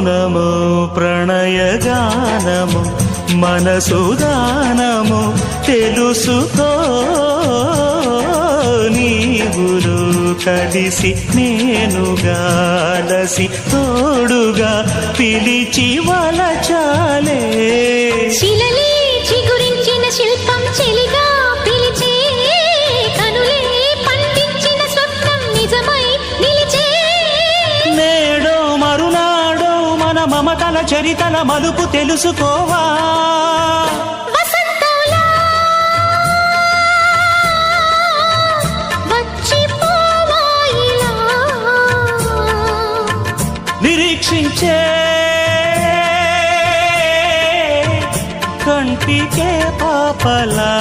నమో ప్రణయగానము మనసుదానము తెలుసుకో నీవులు కలిసి నేనుగాలసి తోడుగా పిలిచి వలచాలే శిలలే చిగురించిన శిల్పం చెలిగా పిలిచే కనులే పండించిన స్వప్నం నిజమై నిలిచే నేడో మరునాడో మన మమతల చరితల మలుపు తెలుసుకోవా వసంతంలా వచ్చిపోవాయిలా నిరీక్షించే కంటికే పాపలా